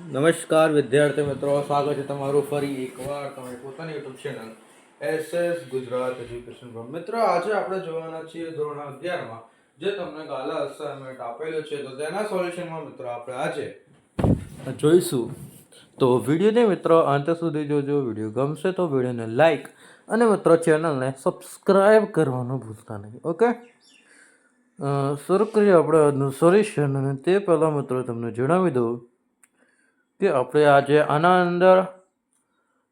નમસ્કાર વિદ્યાર્થી મિત્રો, સ્વાગત છે તમારું ફરી એકવાર તમારી પોતાની YouTube channel SS Gujarat education પર. મિત્રો આજે આપણે જોવાના છીએ ધોરણ 11માં જે તમને ગાલા અસાઇનમેન્ટ આપેલું છે, તો તેના સોલ્યુશનમાં મિત્રો આપણે આજે જોઈશું. તો વિડીયોને મિત્રો અંત સુધી જોજો. વિડીયો ગમશે તો વિડીયોને લાઈક અને મિત્રો ચેનલને સબસ્ક્રાઇબ કરવાનું ભૂલતા નહીં. ઓકે, શરૂ કરીએ આપણે આજનું સોલ્યુશન. અને તે પહેલાં મિત્રો તમને જણાવી દઉં કે આપણે આજે આના અંદર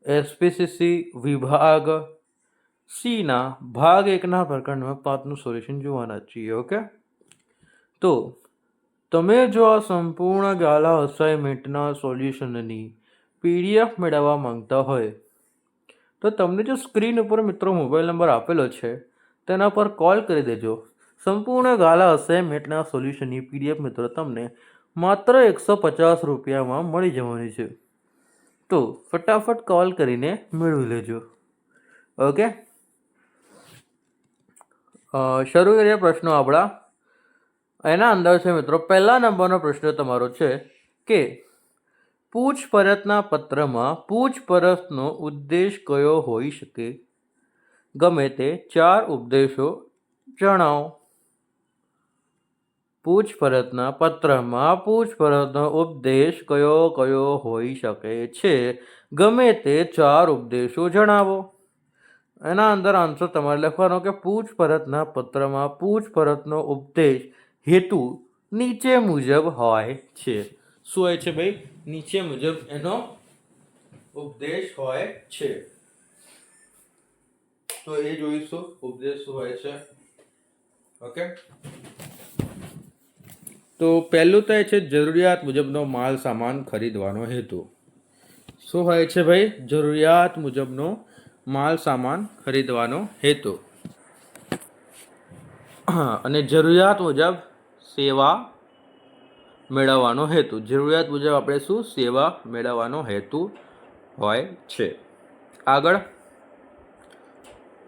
એસપીસીસી વિભાગ સીના ભાગ 1ના પ્રકરણ નંબર 5નું સોલ્યુશન જોવાના છીએ. ઓકે, તો તમે જો આ સંપૂર્ણ ગાલા અસાઇનમેન્ટના સોલ્યુશનની પીડીએફ મેળવવા માંગતા હોય તો તમને જો સ્ક્રીન ઉપર મિત્રો મોબાઈલ નંબર આપેલો છે તેના પર કોલ કરી દેજો. સંપૂર્ણ ગાલા અસાઇનમેન્ટના સોલ્યુશનની પીડીએફ મિત્રો તમને માત્ર 150 રૂપિયામાં મળી જવાની છે. તો ફટાફટ કોલ કરીને મેળવી લેજો. ઓકે, શરૂ કરીએ પ્રશ્નો આપણા. એના અંદર છે મિત્રો પહેલા નંબરનો પ્રશ્ન તમારો છે કે પૂછપરછના પત્રમાં પૂછપરછનો ઉદ્દેશ કયો હોઈ શકે? ગમે તે 4 ઉપદેશો જણાવો. પૂછપરછના પત્રમાં પૂછપરછનો ઉપદેશ કયો હોઈ શકે છે? ગમે તે 4 ઉપદેશો જણાવો. એના અંદર આન્સર તમારે લખવાનો કે પૂછપરછના પત્રમાં પૂછપરછનો ઉપદેશ હેતુ નીચે મુજબ હોય છે. શું હોય છે ભાઈ? નીચે મુજબ એનો ઉપદેશ હોય છે. તો એ જોઈશું ઉપદેશ શું હોય છે. ઓકે, તો પહેલું તો એ છે જરૂરિયાત મુજબનો માલ સામાન ખરીદવાનો હેતુ. શું હોય છે ભાઈ? જરૂરિયાત મુજબનો માલ સામાન ખરીદવાનો હેતુ. અને જરૂરિયાત મુજબ સેવા મેળવવાનો હેતુ. જરૂરિયાત મુજબ આપણે શું સેવા મેળવવાનો હેતુ હોય છે. આગળ,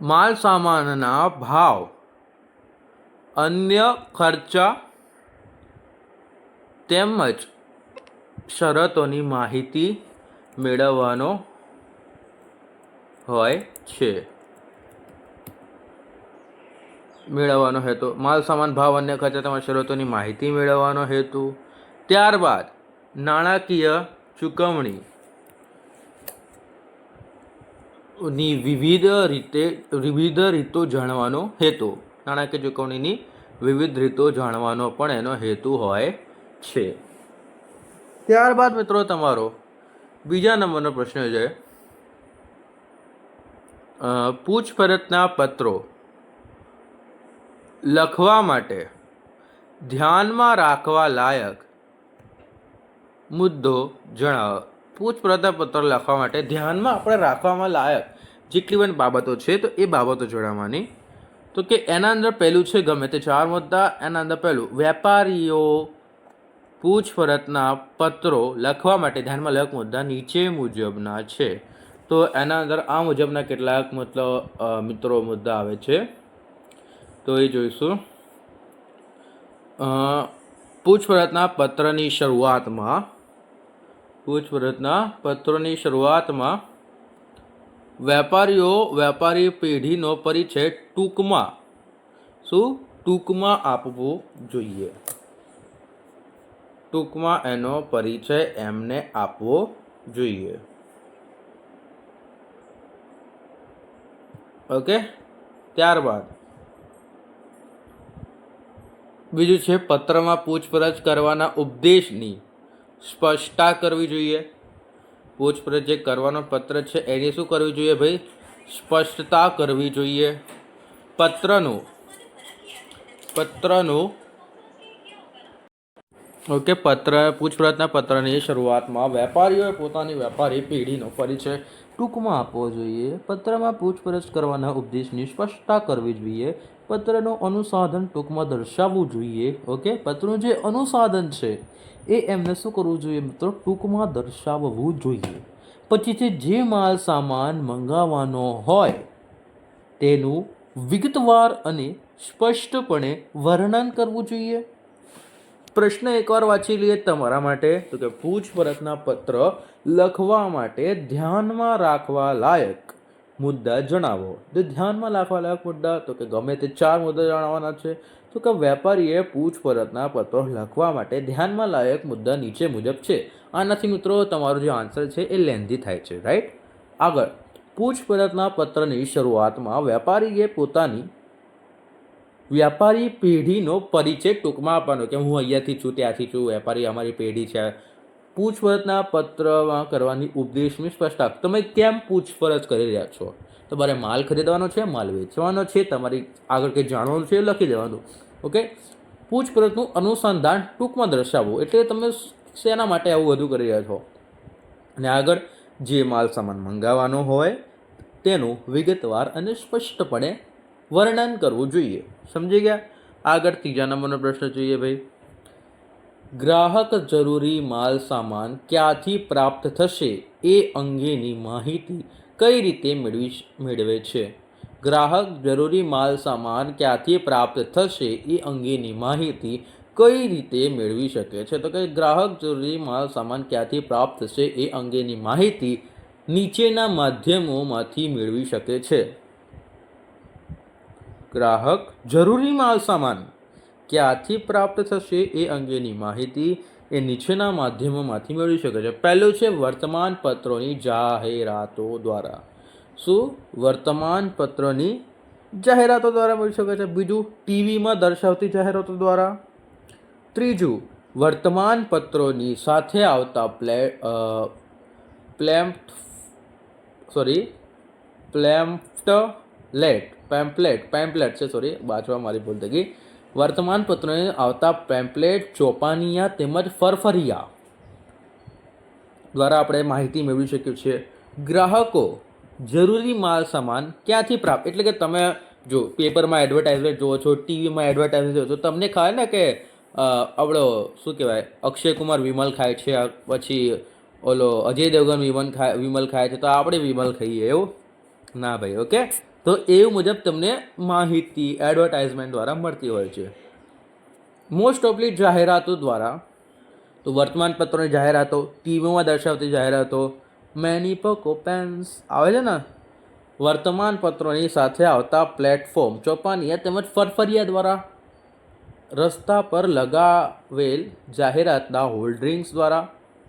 માલ સામાનના ભાવ, અન્ય ખર્ચા તેમજ શરતોની માહિતી મેળવવાનો હોય છે. મેળવવાનો હેતુ. માલ સામાન ભાવ, અન્ય ખર્ચા તેમજ શરતોની માહિતી મેળવવાનો હેતુ. ત્યારબાદ નાણાકીય ચૂકવણી ની વિવિધ રીતો જાણવાનો હેતુ. નાણાકીય ચૂકવણીની વિવિધ રીતો જાણવાનો પણ એનો હેતુ હોય છે. ત્યારબાદ મિત્રો તમારો બીજા નંબરનો પ્રશ્ન છે પૂછપરછના પત્રો લખવા માટે ધ્યાનમાં રાખવા લાયક મુદ્દો જણાવો. પૂછપરછના પત્ર લખવા માટે ધ્યાનમાં આપણે રાખવામાં લાયક જેટલી પણ બાબતો છે તો એ બાબતો જણાવવાની. તો કે એના અંદર પહેલું છે ગમે તે 4 મુદ્દા. એના અંદર પહેલું, વેપારીઓ પૂછપરછના પત્રો લખવા માટે ધ્યાનમાં લાયક મુદ્દા નીચે મુજબના છે. તો એના અંદર આ મુજબના કેટલાક મિત્રો મુદ્દા આવે છે, તો એ જોઈશું. પૂછપરછના પત્રની શરૂઆતમાં વેપારી પેઢીનો પરિચય ટૂંકમાં આપવો જોઈએ. ટૂંકમાં એનો પરિચય એમને આપવો જોઈએ. ઓકે, ત્યારબાદ બીજું છે પત્રમાં પૂછપરછ કરવાના ઉપદેશની સ્પષ્ટતા કરવી જોઈએ. પૂછપરછ જે કરવાનો પત્ર છે એની શું કરવી જોઈએ ભાઈ? સ્પષ્ટતા કરવી જોઈએ. પૂછપરછના પત્રની શરૂઆતમાં વેપારીઓએ પોતાની વેપારી પેઢીનો પરિચય ટૂંકમાં આપવો જોઈએ. પત્રમાં પૂછપરછ કરવાના ઉપદેશની સ્પષ્ટતા કરવી જોઈએ. પત્રનું અનુસાધન ટૂંકમાં દર્શાવવું જોઈએ. ઓકે, પત્રનું જે અનુસાધન છે એ એમને શું કરવું જોઈએ મિત્રો? ટૂંકમાં દર્શાવવું જોઈએ. પછીથી જે માલ સામાન મંગાવવાનો હોય તેનું વિગતવાર અને સ્પષ્ટપણે વર્ણન કરવું જોઈએ. પ્રશ્ન એકવાર વાંચી લઈએ તમારા માટે, તો કે પૂછપરછના પત્ર લખવા માટે ધ્યાનમાં રાખવા લાયક મુદ્દા જણાવો. તો ધ્યાનમાં રાખવા લાયક મુદ્દા, તો કે ગમે તે 4 મુદ્દા જણાવવાના છે. તો કે વેપારીએ પૂછપરછના પત્રો લખવા માટે ધ્યાનમાં લાયક મુદ્દા નીચે મુજબ છે. આનાથી મિત્રો તમારો જે આન્સર છે એ લેન્ધી થાય છે, રાઈટ. આગળ, પૂછપરછના પત્રની શરૂઆતમાં વેપારીએ પોતાની વ્યાપારી પેઢીનો પરિચય ટૂંકમાં આપવાનો, કે હું અહીંયાથી છું, ત્યાંથી છું, વેપારી અમારી પેઢી છે. પૂછપરછના પત્રમાં કરવાની ઉદ્દેશની સ્પષ્ટતા. તમે કેમ પૂછપરછ કરી રહ્યા છો? તમારે માલ ખરીદવાનો છે, માલ વેચવાનો છે, તમારી આગળ કંઈ જાણવાનું છે, લખી દેવાનું. ઓકે. પૂછપરછનું અનુસંધાન ટૂંકમાં દર્શાવવું, એટલે તમે શેના માટે આવું બધું કરી રહ્યા છો. અને આગળ, જે માલ સામાન મંગાવવાનો હોય તેનું વિગતવાર અને સ્પષ્ટપણે વર્ણન કરવું જોઈએ. સમજી ગયા? આગળ 3જા નંબરનો પ્રશ્ન જોઈએ ભાઈ. ગ્રાહક જરૂરી માલ સામાન ક્યાંથી પ્રાપ્ત થશે એ અંગેની માહિતી કઈ રીતે મેળવે છે? ગ્રાહક જરૂરી માલ સામાન ક્યાંથી પ્રાપ્ત થશે એ અંગેની માહિતી કઈ રીતે મેળવી શકે છે? તો કે ગ્રાહક જરૂરી માલ સામાન ક્યાંથી પ્રાપ્ત થશે એ અંગેની માહિતી નીચેના માધ્યમોમાંથી મેળવી શકે છે. ગ્રાહક જરૂરી માલ સામાન ક્યાંથી પ્રાપ્ત થશે એ અંગેની માહિતી એ નીચેના માધ્યમોમાંથી મેળવી શકે છે. પહેલું છે વર્તમાનપત્રોની જાહેરાતો દ્વારા. શું? વર્તમાનપત્રોની જાહેરાતો દ્વારા મળી શકે છે. બીજું, ટીવીમાં દર્શાવતી જાહેરાતો દ્વારા. ત્રીજું, વર્તમાનપત્રોની સાથે આવતા પેમ્પલેટ છે, વાંચવા મારી ભૂલ થઈ ગઈ. વર્તમાનપત્રોને આવતા પેમ્પલેટ, ચોપાનિયા તેમજ ફરફરિયા દ્વારા આપણે માહિતી મેળવી શકીએ છીએ. ગ્રાહકો જરૂરી માલ સામાન ક્યાંથી પ્રાપ્ત, એટલે કે તમે જો પેપરમાં એડવર્ટાઇઝમેન્ટ જુઓ છો, ટીવીમાં એડવર્ટાઇઝમેન્ટ જુઓ છો, તમને ખાય ને કે આપણો શું કહેવાય, અક્ષય કુમાર વિમલ ખાય છે, પછી ઓલો અજય દેવગન વિમલ ખાય છે, તો આપણે વિમલ ખાઈએ એવું ના ભાઈ. ઓકે. તો એવું મુજબ તમને માહિતી એડવર્ટાઇઝમેન્ટ દ્વારા મળતી હોય છે. મોસ્ટ ઓફલી જાહેરાતો દ્વારા, તો વર્તમાનપત્રોની જાહેરાતો, ટીવીમાં દર્શાવતી જાહેરાતો, મેનિપકો પેન્સ આવે છે ને, વર્તમાનપત્રોની સાથે આવતા પ્લેટફોર્મ, ચોપાનિયા તેમજ ફરફરિયા દ્વારા, રસ્તા પર લગાવેલ જાહેરાતના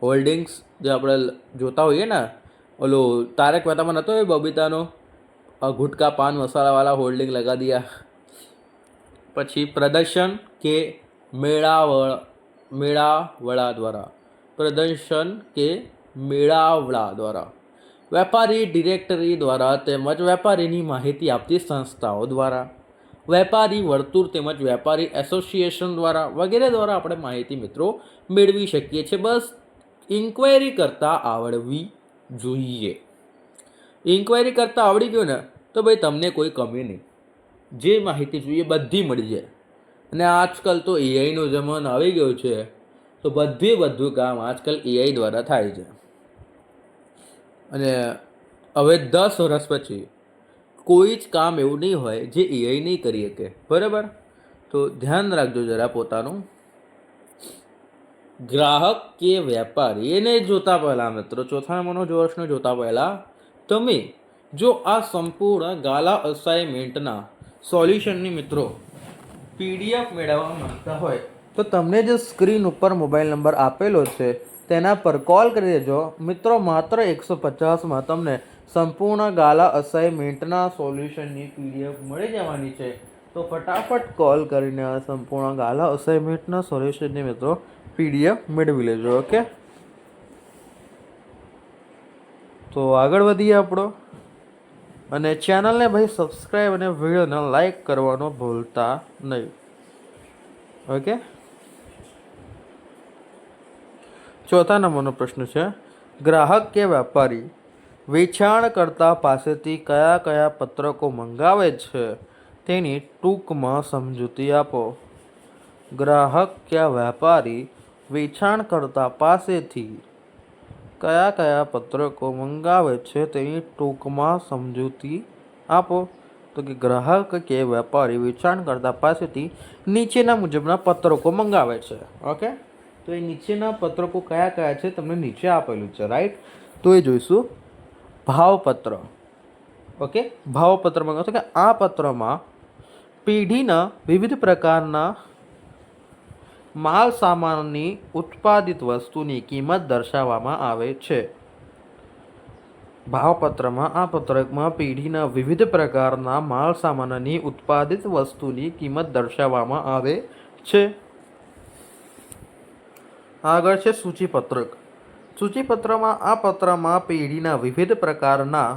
હોલ્ડિંગ્સ જે આપણે જોતા હોઈએ ને, ઓલું તારક મહેતામાં નહોતો એ બબીતાનો ગુટકા પાન મસાલાવાળા હોલ્ડિંગ લગા દિયા. પછી પ્રદર્શન કે મેળાવડા દ્વારા, વેપારી ડિરેક્ટરી દ્વારા તેમજ વેપારીની માહિતી આપતી સંસ્થાઓ દ્વારા, વેપારી વર્તુળ તેમજ વેપારી એસોસિએશન દ્વારા વગેરે દ્વારા આપણે માહિતી મિત્રો મેળવી શકીએ છીએ. બસ ઇન્ક્વાયરી કરતાં આવડવી જોઈએ. ઇન્ક્વાયરી કરતાં આવડી ગયું ને તો ભાઈ તમને કોઈ કમી નહીં, જે માહિતી જોઈએ બધી મળી જાય. અને આજકાલ તો એઆઈનો જમાનો આવી ગયો છે, તો બધું કામ આજકાલ એઆઈ દ્વારા થાય છે. અને હવે 10 વર્ષ પછી કોઈ જ કામ એવું નહીં હોય જે એઆઈ નહીં કરી શકે, બરાબર? તો ધ્યાન રાખજો જરા પોતાનું. ગ્રાહક કે વેપારી એને જોતા પહેલાં મિત્રો, ચોથા નંબરનો પ્રશ્ન જોતા પહેલાં તમે જો આ સંપૂર્ણ ગાલા અસાઇનમેન્ટના સોલ્યુશનની મિત્રો પીડીએફ મેળવવા માંગતા હોય તો તમને જે સ્ક્રીન ઉપર મોબાઈલ નંબર આપેલો છે તેના પર કોલ કરી દેજો મિત્રો. માત્ર 150માં તમને સંપૂર્ણ ગાલા અસાઇનમેન્ટના સોલ્યુશનની પીડીએફ મળી જવાની છે. તો ફટાફટ કોલ કરીને આ સંપૂર્ણ ગાલા અસાઇનમેન્ટના સોલ્યુશનની મિત્રો પીડીએફ મેળવી લેજો. ઓકે, તો આગળ વધીએ આપણો. અને ચેનલને ભાઈ સબસ્ક્રાઈબ અને વિડીયોને લાઈક કરવાનો ભૂલતા નહીં. ઓકે, ચોથા નંબરનો પ્રશ્ન છે, ગ્રાહક કે વેપારી વેચાણકર્તા પાસેથી કયા કયા પત્રકો મંગાવે છે તેની ટૂંકમાં સમજૂતી આપો. ગ્રાહક કે વેપારી વેચાણકર્તા પાસેથી કયા પત્રકો મંગાવે છે તેની ટૂંકમાં સમજૂતી આપો. તો કે ગ્રાહક કે વેપારી વેચાણકર્તા પાસેથી નીચેના મુજબના પત્રકો મંગાવે છે. ઓકે, તો એ નીચેના પત્રકો કયા કયા છે તમને નીચે આપેલું છે, રાઈટ. તો એ જોઈશું. ભાવપત્ર. ઓકે, ભાવપત્ર મંગાવશો કે આ પત્રમાં પેઢીના વિવિધ પ્રકારના માલ સામાનની ઉત્પાદિત વસ્તુની કિંમત દર્શાવવામાં આવે છે. ભાવપત્રમાં આ પત્રકમાં પેઢીના વિવિધ પ્રકારના માલ સામાનની ઉત્પાદિત વસ્તુની કિંમત દર્શાવવામાં આવે છે. આગળ છે સૂચિપત્રક. સૂચિપત્રમાં આ પત્રમાં પેઢીના વિવિધ પ્રકારના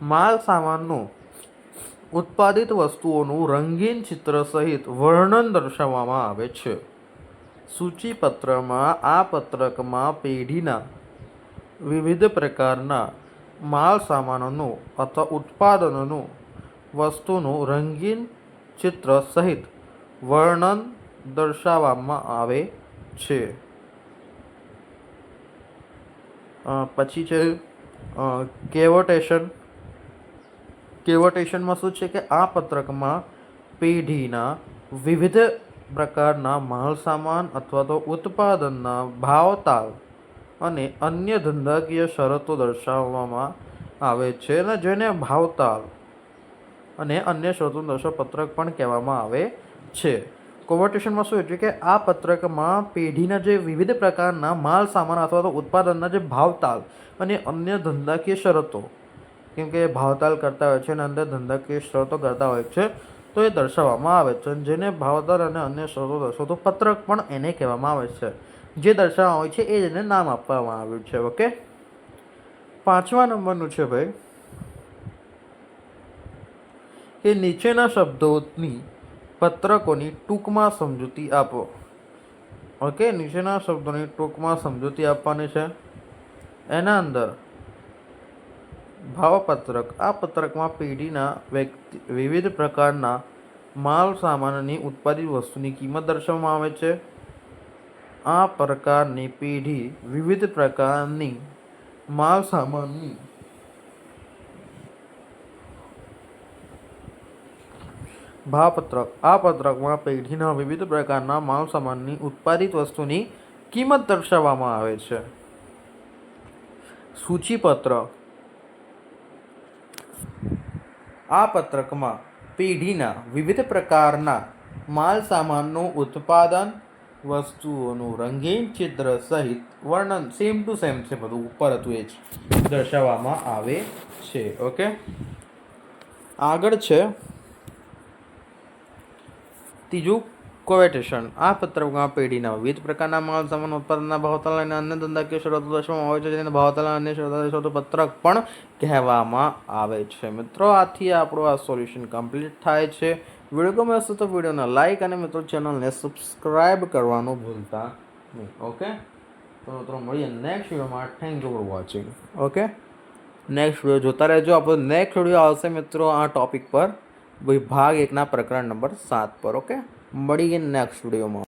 માલ સામાનનું ઉત્પાદિત વસ્તુઓનું રંગીન ચિત્ર સહિત વર્ણન દર્શાવવામાં આવે છે. સૂચિપત્રમાં આ પત્રકમાં પેઢીના વિવિધ પ્રકારના માલ સામાનોનું અથવા ઉત્પાદનોનું વસ્તુનું રંગીન ચિત્ર સહિત વર્ણન દર્શાવવામાં આવે છે. પછી છે કેવોટેશન. કેવોટેશનમાં શું છે કે આ પત્રકમાં પેઢીના વિવિધ પ્રકારના માલ સામાન અથવા તો ઉત્પાદનના ભાવતાલ અને અન્ય ધંધાકીય શરતો દર્શાવવામાં આવે છે, અને જેને ભાવતાલ અને અન્ય શરતો દર્શાવ પત્રક પણ કહેવામાં આવે છે. કોવોટેશનમાં શું છે કે આ પત્રકમાં પેઢીના જે વિવિધ પ્રકારના માલ સામાન અથવા તો ઉત્પાદનના જે ભાવતાલ અને અન્ય ધંધાકીય શરતો, કેમ કે ભાવતાલ કરતા હોય છે અને અંદર ધંધાકીય શરતો કરતા હોય છે, તો એ દર્શાવવામાં આવે છે. જેને ભાવતાલ અને અન્ય શરતો દર્શાવતો પત્રક પણ એને કહેવામાં આવે છે. જે દર્શાવવામાં આવે છે એ એને નામ આપવામાં આવ્યું છે. ઓકે, 5મા નંબરનું છે ભાઈ કે નીચેના શબ્દોની પત્રકોની ટૂંકમાં સમજૂતી આપો. ઓકે, નીચેના શબ્દોની ટૂંકમાં સમજૂતી આપવાની છે. એના અંદર ભાવપત્રક. આ પત્રકમાં પેઢીના વિવિધ પ્રકારના માલ સામાનની ઉત્પાદિત વસ્તુની કિંમત દર્શાવવામાં આવે છે. આ પ્રકારની પેઢી વિવિધ પ્રકારની માલ સામાનની ભાવપત્રક. આ પત્રકમાં પેઢીના વિવિધ પ્રકારના માલ સામાનની ઉત્પાદિત વસ્તુની કિંમત દર્શાવવામાં આવે છે. સૂચિપત્ર. આ પત્રકમાં પેઢીના વિવિધ પ્રકારના માલ સામાનનું ઉત્પાદન, વસ્તુઓનું રંગીન ચિત્ર સહિત વર્ણન સેમ ટુ સેમ છે, બધું ઉપર હતું એ જ દર્શાવવામાં આવે છે. ઓકે, આગળ છે ત્રીજું કોવેટેશન. આ પત્રકમાં પેઢીના વિવિધ પ્રકારના માલ સામાન ઉત્પાદનના ભાવતાલ અને અન્ય ધંધાકીય શરતો દર્શાવવામાં આવે છે, જેને ભાવતાલ અને અન્ય શરતો દર્શાવતું પત્રક પણ કહેવામાં આવે છે. મિત્રો, આથી આપણું આ સોલ્યુશન કમ્પ્લીટ થાય છે. વિડીયો ગમે હશે તો વિડીયોને લાઇક અને મિત્રો ચેનલને સબસ્ક્રાઇબ કરવાનું ભૂલતા નહીં. ઓકે, તો મિત્રો મળીએ નેક્સ્ટ વિડીયોમાં. Thank you for watching. Okay, next video જોતા રહેજો. આપણો નેક્સ્ટ વિડીયો આવશે મિત્રો આ ટોપિક પર, ભાગ 1ના પ્રકરણ નંબર 7 પર. ઓકે, મળીએ નેક્સ્ટ વિડીયોમાં.